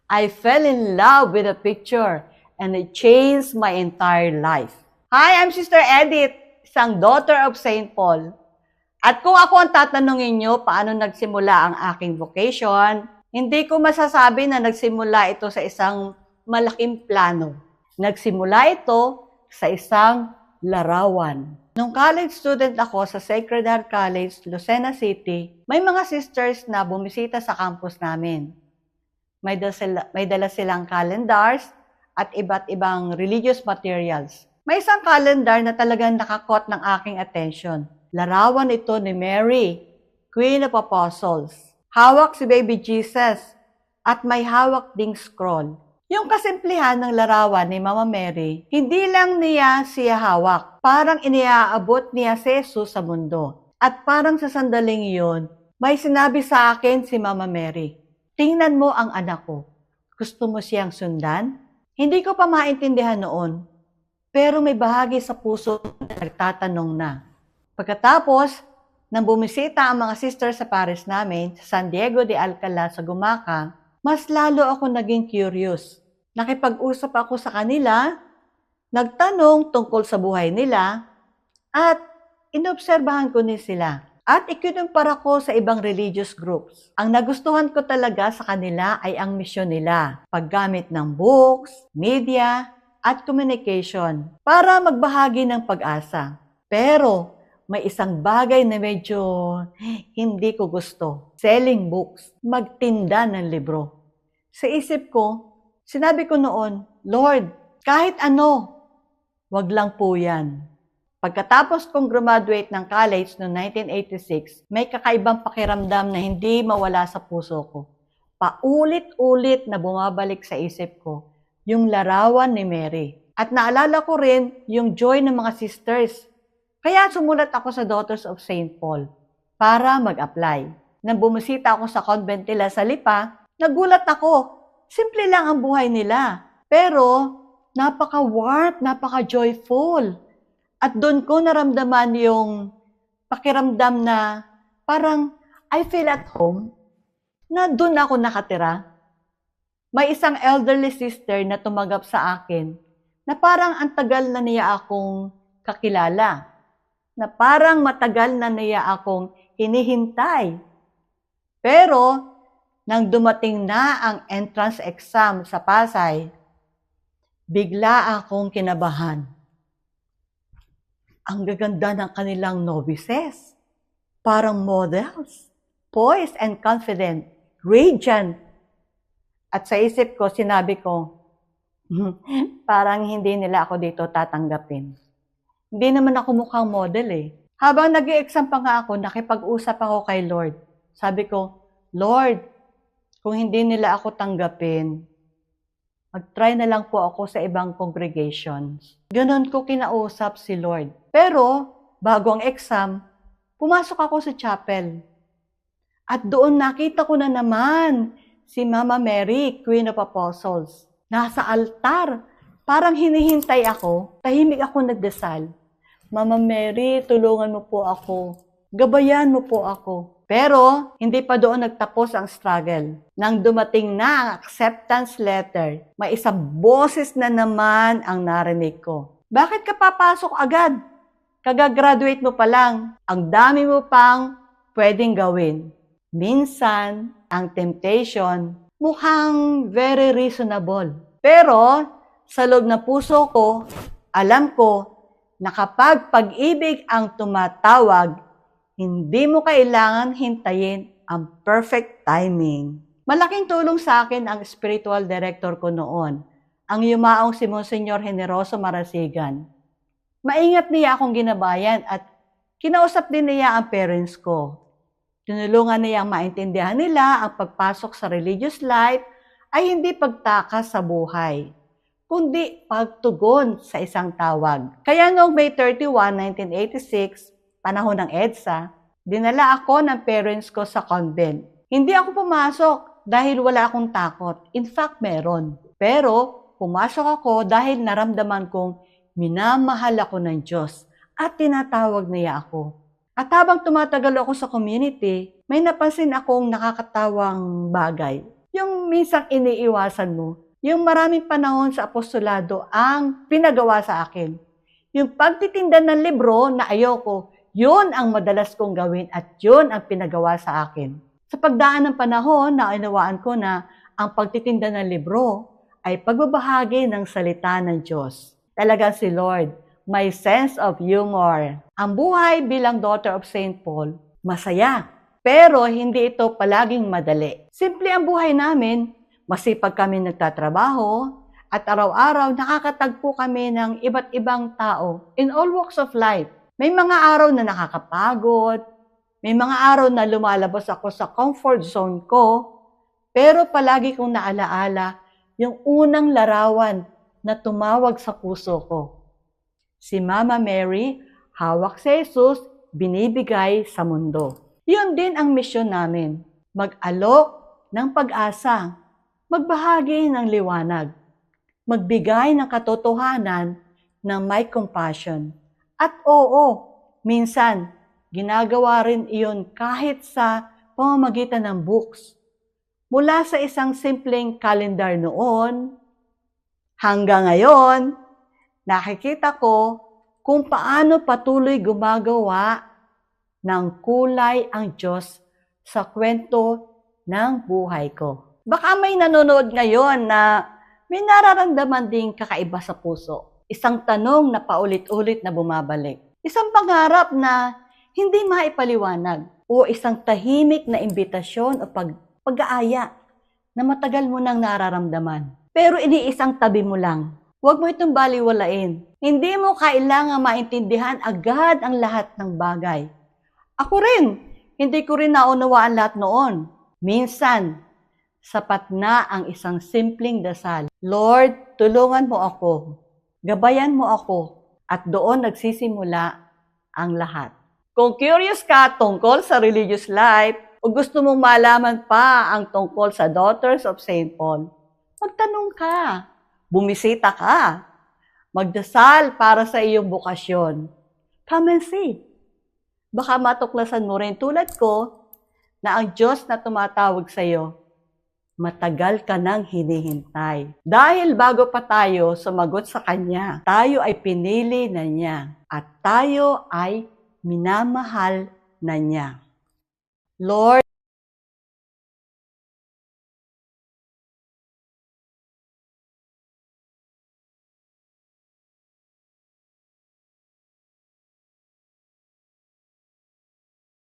I fell in love with the picture and it changed my entire life. Hi, I'm Sister Edith, isang daughter of St. Paul. At kung ako ang tatanungin nyo paano nagsimula ang aking vocation, hindi ko masasabi na nagsimula ito sa isang malaking plano. Nagsimula ito sa isang larawan. Nung college student ako sa Sacred Heart College, Lucena City, may mga sisters na bumisita sa campus namin. May dala silang calendars at iba't ibang religious materials. May isang calendar na talagang nakakot ng aking attention. Larawan ito ni Mary, Queen of Apostles. Hawak si Baby Jesus at may hawak ding scroll. Yung kasimplihan ng larawan ni Mama Mary, hindi lang niya siya hawak. Parang iniaabot niya si Jesus sa mundo. At parang sa sandaling iyon, may sinabi sa akin si Mama Mary, "Tingnan mo ang anak ko. Gusto mo siyang sundan?" Hindi ko pa maintindihan noon, pero may bahagi sa puso na nagtatanong na. Pagkatapos, nang bumisita ang mga sisters sa parish namin sa San Diego de Alcala sa Gumaca, mas lalo ako naging curious. Nakipag-usap ako sa kanila, nagtanong tungkol sa buhay nila, at inobserbahan ko ni sila. At ikinumpara ko sa ibang religious groups. Ang nagustuhan ko talaga sa kanila ay ang misyon nila. Paggamit ng books, media, at communication para magbahagi ng pag-asa. Pero may isang bagay na medyo hindi ko gusto. Selling books. Magtinda ng libro. Sa isip ko, sinabi ko noon, "Lord, kahit ano, wag lang po yan." Pagkatapos kong graduate ng college noong 1986, may kakaibang pakiramdam na hindi mawala sa puso ko. Paulit-ulit na bumabalik sa isip ko yung larawan ni Mary. At naalala ko rin yung joy ng mga sisters. Kaya sumulat ako sa Daughters of St. Paul para mag-apply. Nang bumisita ako sa convent nila sa Lipa, nagulat ako. Simple lang ang buhay nila. Pero napaka-warm, napaka-joyful. At doon ko naramdaman yung pakiramdam na parang I feel at home na doon ako nakatira. May isang elderly sister na tumagap sa akin na parang ang tagal na niya akong kakilala. Na parang matagal na niya akong hinihintay. Pero nang dumating na ang entrance exam sa Pasay, bigla akong kinabahan. Ang gaganda ng kanilang novices. Parang models. Poised and confident. Radiant. At sa isip ko, sinabi ko, parang hindi nila ako dito tatanggapin. Hindi naman ako mukhang model eh. Habang nag-i-exam pa nga ako, nakipag-usap ako kay Lord. Sabi ko, "Lord, kung hindi nila ako tanggapin, mag-try na lang po ako sa ibang congregations." Ganon ko kinausap si Lord. Pero, bago ang exam, pumasok ako sa chapel. At doon nakita ko na naman si Mama Mary, Queen of Apostles. Nasa altar. Parang hinihintay ako. Tahimik ako nagdasal. "Mama Mary, tulungan mo po ako. Gabayan mo po ako." Pero, hindi pa doon nagtapos ang struggle. Nang dumating na ang acceptance letter, may isang boses na naman ang narinig ko. "Bakit ka papasok agad? Kagagraduate mo pa lang. Ang dami mo pang pwedeng gawin." Minsan, ang temptation mukhang very reasonable. Pero, sa loob ng puso ko, alam ko na kapag pag-ibig ang tumatawag, hindi mo kailangan hintayin ang perfect timing. Malaking tulong sa akin ang spiritual director ko noon, ang yumaong si Monsignor Generoso Marasigan. Maingat niya akong ginabayan at kinausap din niya ang parents ko. Tinulungan niya ang maintindihan nila ang pagpasok sa religious life ay hindi pagtakas sa buhay, kundi pagtugon sa isang tawag. Kaya noong May 31, 1986, panahon ng EDSA, dinala ako ng parents ko sa convent. Hindi ako pumasok dahil wala akong takot. In fact, meron. Pero pumasok ako dahil naramdaman kong minamahal ako ng Diyos at tinatawag niya ako. At habang tumatagal ako sa community, may napansin akong nakakatawang bagay. Yung minsan iniiwasan mo? Yung maraming panahon sa apostolado ang pinagawa sa akin. Yung pagtitinda ng libro na ayoko, yun ang madalas kong gawin at yun ang pinagawa sa akin. Sa pagdaan ng panahon, naunawaan ko na ang pagtitinda ng libro ay pagbabahagi ng salita ng Diyos. Talagang si Lord, may sense of humor. Ang buhay bilang daughter of St. Paul, masaya. Pero hindi ito palaging madali. Simple ang buhay namin, masipag kami nagtatrabaho, at araw-araw nakakatagpo kami ng iba't ibang tao in all walks of life. May mga araw na nakakapagod, may mga araw na lumalabas ako sa comfort zone ko, pero palagi kong naalaala yung unang larawan na tumawag sa puso ko. Si Mama Mary, hawak si Jesus, binibigay sa mundo. Yun din ang misyon namin, mag-alok ng pag-asa, magbahagi ng liwanag, magbigay ng katotohanan ng may compassion. At oo, minsan, ginagawa rin iyon kahit sa pamamagitan ng books. Mula sa isang simpleng calendar noon, hanggang ngayon, nakikita ko kung paano patuloy gumagawa ng kulay ang Diyos sa kwento ng buhay ko. Baka may nanonood ngayon na may nararamdaman ding kakaiba sa puso. Isang tanong na paulit-ulit na bumabalik. Isang pangarap na hindi maipaliwanag. O isang tahimik na imbitasyon o pag-aaya na matagal mo nang nararamdaman. Pero iniisang tabi mo lang. Huwag mo itong baliwalain. Hindi mo kailangan maintindihan agad ang lahat ng bagay. Ako rin, hindi ko rin naunawaan lahat noon. Minsan, sapat na ang isang simpleng dasal. Lord, tulungan mo ako. Gabayan mo ako. At doon nagsisimula ang lahat. Kung curious ka tungkol sa religious life, o gusto mong malaman pa ang tungkol sa Daughters of St. Paul, magtanong ka. Bumisita ka. Magdasal para sa iyong bukasyon. Come and see. Baka matuklasan mo rin tulad ko na ang Diyos na tumatawag sa iyo, matagal ka nang hinihintay. Dahil bago pa tayo sumagot sa Kanya, tayo ay pinili na Niya at tayo ay minamahal na Niya. Lord,